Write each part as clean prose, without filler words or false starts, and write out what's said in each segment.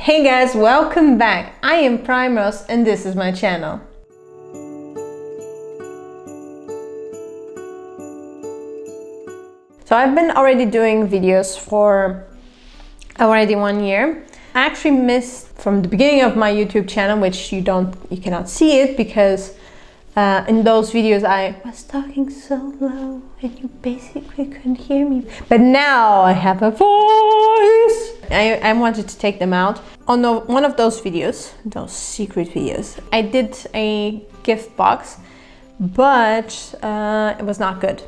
Hey guys, welcome back. I am PrimeRose and this is my channel. So I've been already doing videos for already 1 year. I actually missed from the beginning of my YouTube channel, which you cannot see it because in those videos I was talking so low and you basically couldn't hear me. But now I have a voice. I wanted to take them out. On one of those videos, those secret videos, I did a gift box, but it was not good.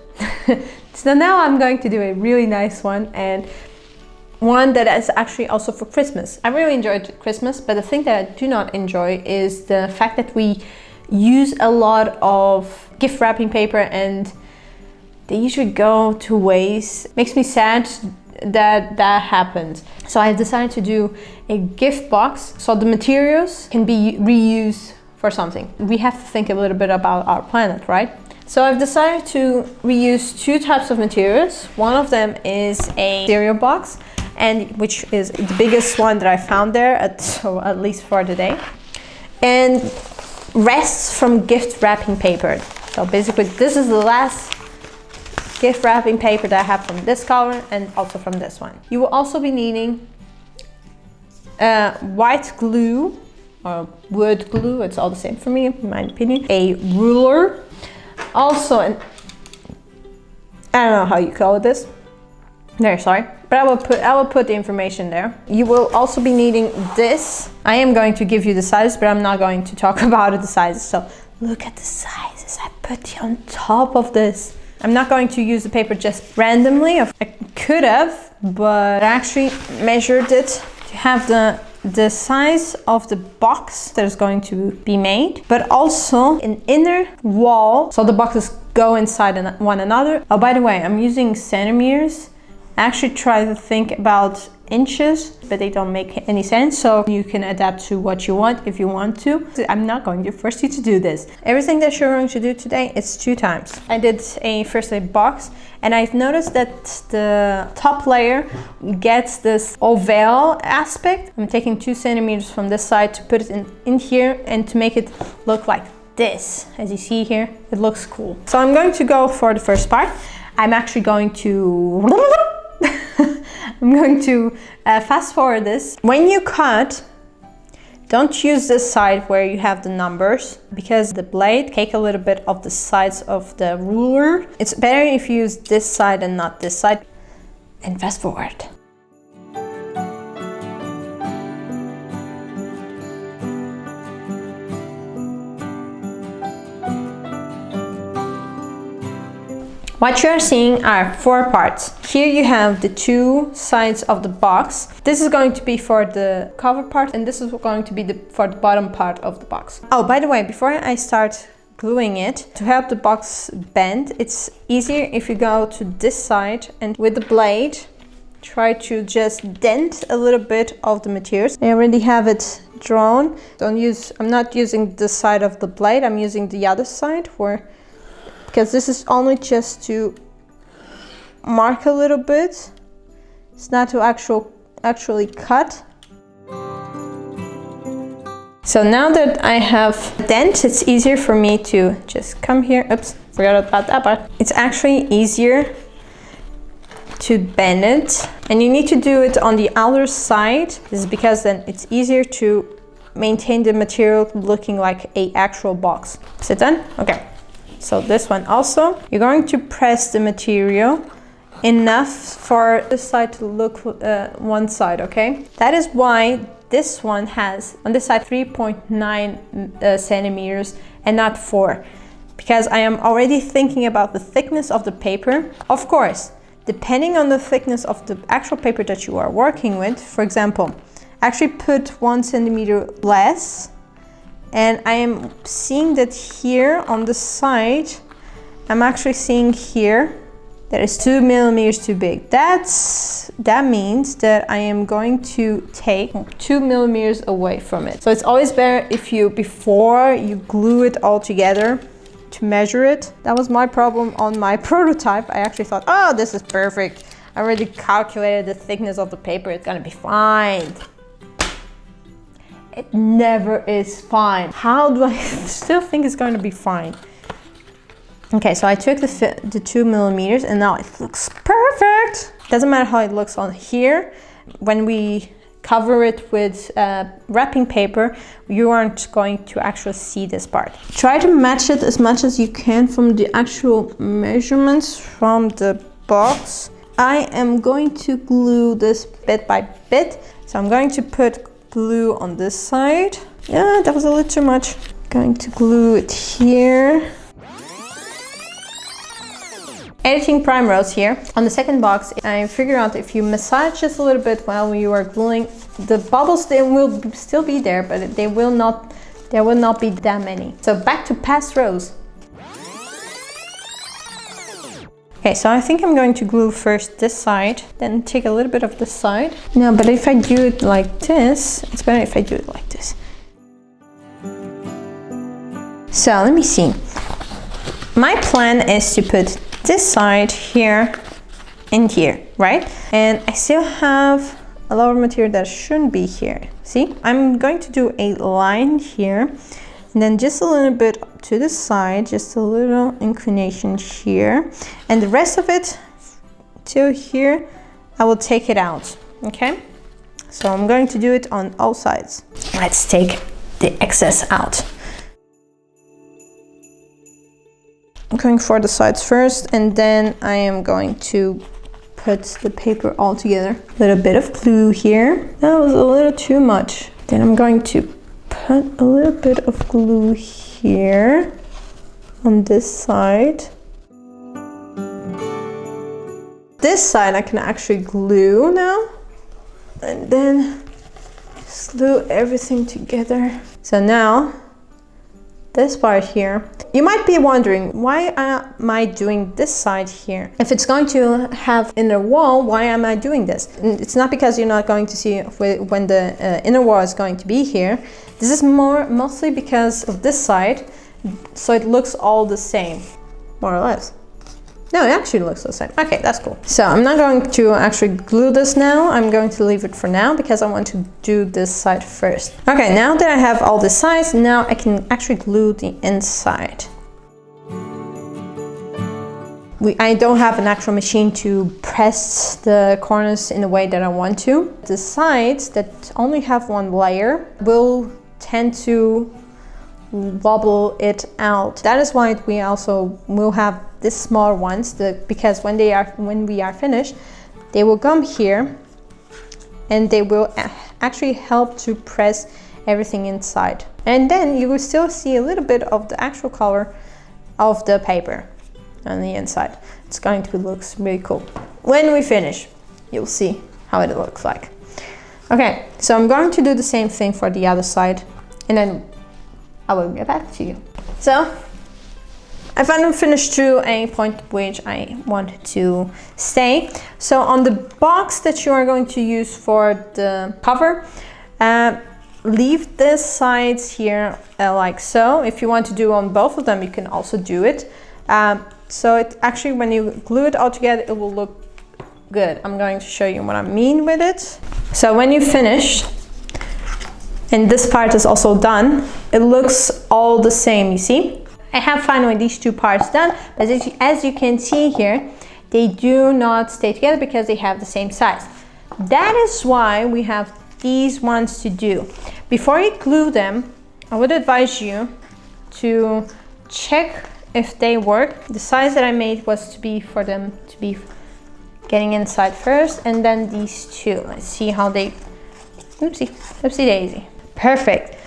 So now I'm going to do a really nice one, and one that is actually also for Christmas. I really enjoyed Christmas, but the thing that I do not enjoy is the fact that we use a lot of gift wrapping paper and they usually go to waste. Makes me sad that that happened. So I decided to do a gift box so the materials can be reused for something. We have to think a little bit about our planet, right? So I've decided to reuse two types of materials. One of them is a cereal box, and which is the biggest one that I found there, at least for today, and rests from gift wrapping paper. So basically this is the last gift wrapping paper that I have from this color and also from this one. You will also be needing white glue or wood glue, it's all the same for me in my opinion, a ruler, also I don't know how you call it this, there, sorry, but I will put the information there. You will also be needing this. I am going to give you the sizes, but I'm not going to talk about the sizes. So look at the sizes I put on top of this. I'm not going to use the paper just randomly. I could have, but I actually measured it to have the size of the box that is going to be made, but also an inner wall, so the boxes go inside one another. Oh, by the way, I'm using centimeters. I actually try to think about inches, but they don't make any sense, so you can adapt to what you want if you want to. I'm not going to force you to do this. Everything that you're going to do today is 2 times. I did first a box, and I've noticed that the top layer gets this oval aspect. I'm taking 2 centimeters from this side to put it in here and to make it look like this. As you see here, it looks cool. So I'm going to go for the first part. I'm actually going to fast forward this. When you cut, don't use this side where you have the numbers, because the blade take a little bit of the sides of the ruler. It's better if you use this side and not this side. And fast forward. What you are seeing are 4 parts. Here you have the 2 sides of the box. This is going to be for the cover part, and this is going to be for the bottom part of the box. Oh, by the way, before I start gluing it, to help the box bend, it's easier if you go to this side and with the blade, try to just dent a little bit of the materials. I already have it drawn. I'm not using this side of the blade, I'm using the other side because this is only just to mark a little bit. It's not to actually cut. So now that I have a dent, it's easier for me to just come here. Oops, forgot about that part. It's actually easier to bend it, and you need to do it on the outer side. This is because then it's easier to maintain the material looking like an actual box. Is it done? Okay. So this one also, you're going to press the material enough for this side to look one side, okay? That is why this one has, on this side, 3.9 centimeters and not 4. Because I am already thinking about the thickness of the paper. Of course, depending on the thickness of the actual paper that you are working with, for example, actually put 1 centimeter less. And I am seeing that here on the side, I'm actually seeing here that is 2 millimeters too big. That means that I am going to take 2 millimeters away from it. So it's always better if you, before you glue it all together, to measure it. That was my problem on my prototype. I actually thought, oh, this is perfect. I already calculated the thickness of the paper. It's gonna be fine. It never is fine. How do I still think it's going to be fine? Okay, so I took the 2 millimeters and now it looks perfect. Doesn't matter how it looks on here. When we cover it with wrapping paper, you aren't going to actually see this part. Try to match it as much as you can from the actual measurements from the box. I am going to glue this bit by bit. So I'm going to put glue on this side. Yeah, that was a little too much. Going to glue it here. Editing PrimeRose here. On the second box, I figured out if you massage just a little bit while you are gluing, the bubbles, they will still be there, but there will not be that many. So back to past rows. Okay, so I think I'm going to glue first this side, then take a little bit of this side. No, but if I do it like this, it's better if I do it like this. So let me see. My plan is to put this side here and here, right? And I still have a lot of material that shouldn't be here. See, I'm going to do a line here and then just a little bit to the side, just a little inclination here, and the rest of it till here I will take it out. Okay, so I'm going to do it on all sides. Let's take the excess out. I'm going for the sides first, and then I am going to put the paper all together. A little bit of glue here. That was a little too much. Then I'm going to put a little bit of glue here on this side. This side I can actually glue now, and then just glue everything together. So now this part here, you might be wondering, why am I doing this side here? If it's going to have inner wall, why am I doing this? And it's not because you're not going to see when the inner wall is going to be here. This is mostly because of this side, so it looks all the same, more or less. No, it actually looks the same. Okay, that's cool. So I'm not going to actually glue this now. I'm going to leave it for now because I want to do this side first. Okay, now that I have all the sides, now I can actually glue the inside. I don't have an actual machine to press the corners in the way that I want to. The sides that only have one layer will tend to wobble it out. That is why we also will have these small ones, because when we are finished, they will come here and they will actually help to press everything inside. And then you will still see a little bit of the actual color of the paper on the inside. It's going to look really cool. When we finish, you'll see how it looks like. Okay, so I'm going to do the same thing for the other side, and then I will get back to you. So I finally finished to a point which I wanted to stay. So on the box that you are going to use for the cover, leave the sides here like so. If you want to do on both of them, you can also do it. So it actually, when you glue it all together, it will look good. I'm going to show you what I mean with it. So when you finish, and this part is also done, it looks all the same, you see? I have finally these two parts done, but as you can see here, they do not stay together because they have the same size. That is why we have these ones to do. Before you glue them, I would advise you to check if they work. The size that I made was to be for them to be getting inside first, and then these two. Let's see how they, oopsie daisy. Perfect.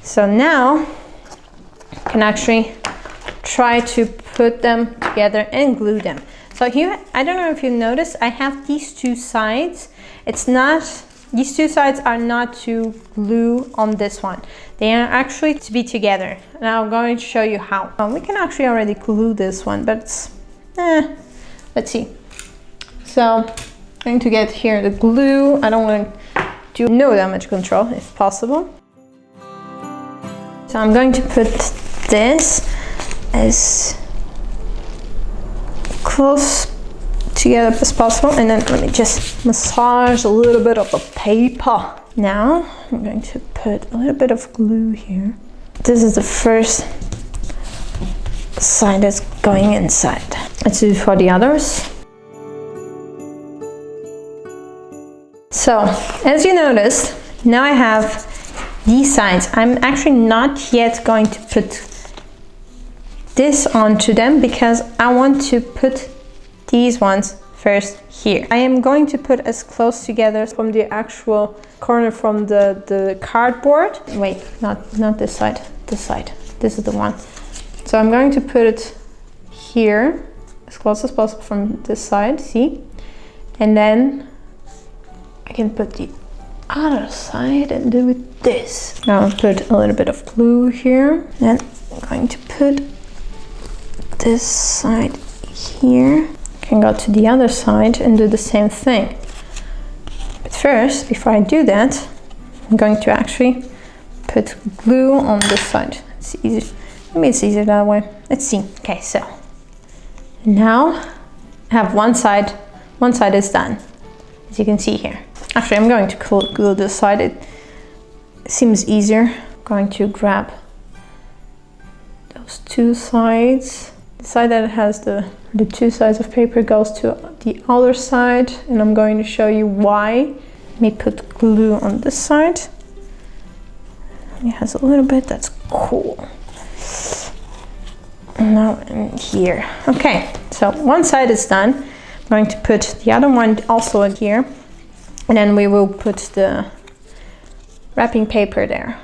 So now you can actually try to put them together and glue them. So here, I don't know if you noticed, I have these two sides. These two sides are not to glue on this one. They are actually to be together. Now I'm going to show you how. We can actually already glue this one, but it's, let's see. So I'm going to get here the glue. I don't want to do no damage control if possible. So I'm going to put this as close together as possible, and then let me just massage a little bit of the paper. Now I'm going to put a little bit of glue here. This is the first side that's going inside. Let's do it for the others. So as you noticed, now I have these sides. I'm actually not yet going to put this onto them because I want to put these ones first here. I am going to put as close together from the actual corner from the cardboard. Wait, not this side, this side. This is the one. So I'm going to put it here as close as possible from this side, see? And then I can put the other side and do it this. Now I'll put a little bit of glue here. Then I'm going to put this side here. I can go to the other side and do the same thing. But first, before I do that, I'm going to actually put glue on this side. It's easy. Maybe it's easier that way. Let's see. Okay, so now I have one side is done, as you can see here. Actually, I'm going to glue this side. It seems easier. I'm going to grab those two sides. The side that has the two sides of paper goes to the other side, and I'm going to show you why. Let me put glue on this side. It has a little bit, that's cool. And now in here. Okay, so one side is done. I'm going to put the other one also in here, and then we will put the wrapping paper there.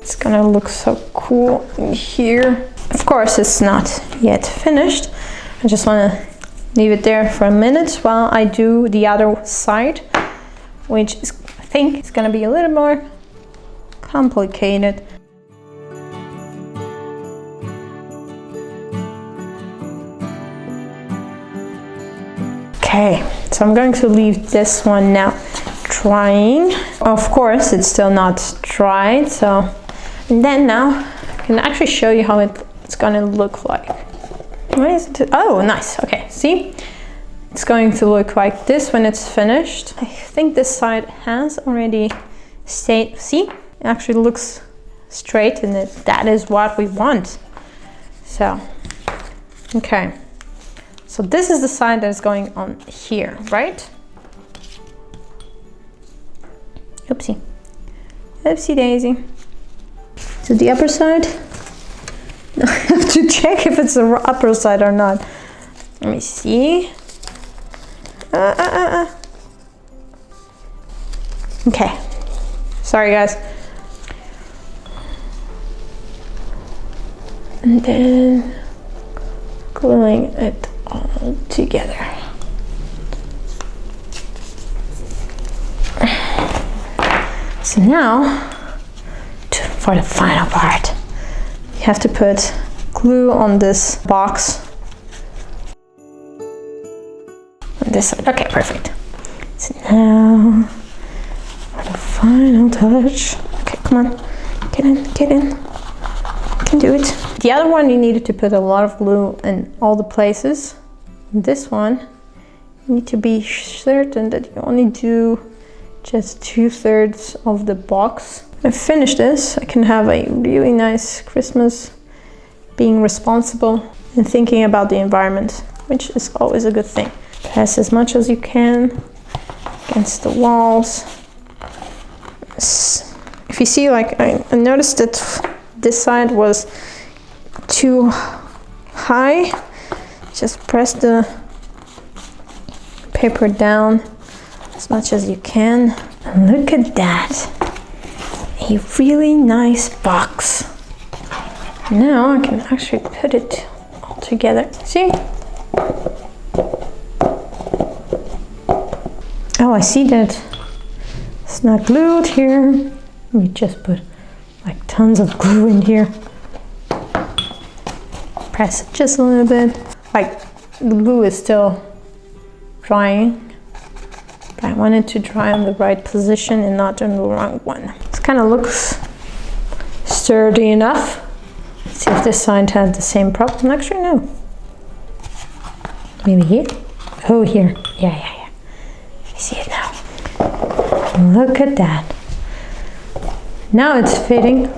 It's gonna look so cool in here. Of course, it's not yet finished. I just wanna leave it there for a minute while I do the other side, which is, I think it's gonna be a little more complicated. Okay, so I'm going to leave this one now drying. Of course, it's still not dried, so and then now I can actually show you how it's gonna look like. Why is it? Oh, nice. Okay, see? It's going to look like this when it's finished. I think this side has already stayed. See? It actually looks straight, and that is what we want. So, okay. So this is the side that is going on here, right? Oopsie. Oopsie daisy. To the upper side. I have to check if it's the upper side or not. Let me see. Okay. Sorry, guys. And then gluing it all together. So now, for the final part, you have to put glue on this box on this side. Okay, perfect. So now, for the final touch. Okay, come on, get in, get in. You can do it. The other one, you needed to put a lot of glue in all the places. This one, you need to be certain that you only do just 2/3 of the box. When I finish this, I can have a really nice Christmas, being responsible and thinking about the environment, which is always a good thing. Press as much as you can against the walls. If you see, like, I noticed that this side was too high. Just press the paper down as much as you can. And look at that. A really nice box. Now I can actually put it all together. See? Oh, I see that it's not glued here. Let me just put like tons of glue in here. Press it just a little bit. Like, the glue is still drying, but I want it to dry on the right position and not on the wrong one. This kind of looks sturdy enough. Let's see if this side had the same problem. Actually, no. Maybe here? Oh, here. Yeah. I see it now. Look at that. Now it's fitting.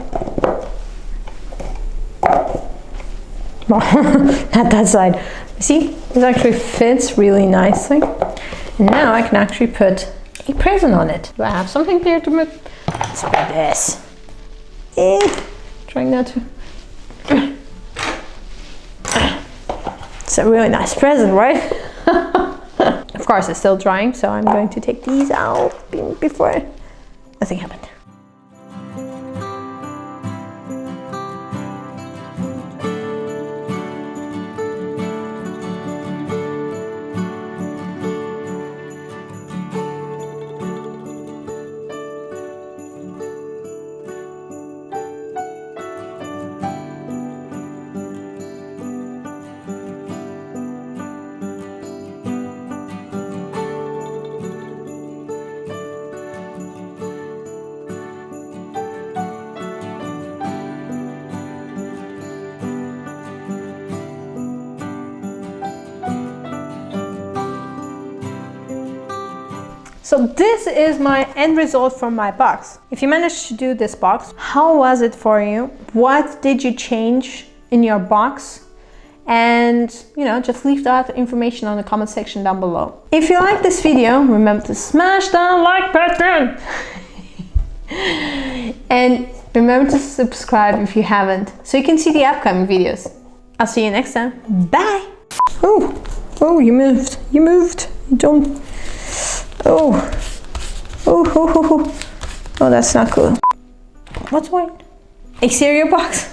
Well, not that side. See, it actually fits really nicely. And now I can actually put a present on it. Do I have something there to put? Let's put this. Trying not to. It's a really nice present, right? Of course, it's still drying, so I'm going to take these out before nothing happened. So this is my end result from my box. If you managed to do this box, how was it for you? What did you change in your box? And just leave that information on the comment section down below. If you like this video, remember to smash that like button. And remember to subscribe if you haven't, so you can see the upcoming videos. I'll see you next time. Bye. Oh, you moved. You don't. Oh, that's not cool. What's white? A cereal box?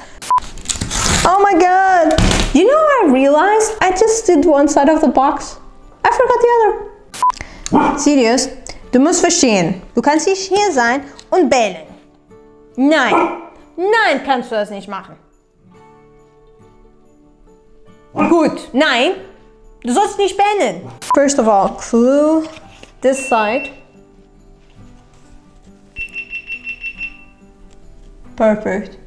Oh my god! You know what I realized? I just did one side of the box. I forgot the other. Sirius, du musst verstehen. Du kannst nicht hier sein und bellen. Nein, kannst du das nicht machen. Gut, nein, du sollst nicht bellen. First of all, glue this side. Perfect.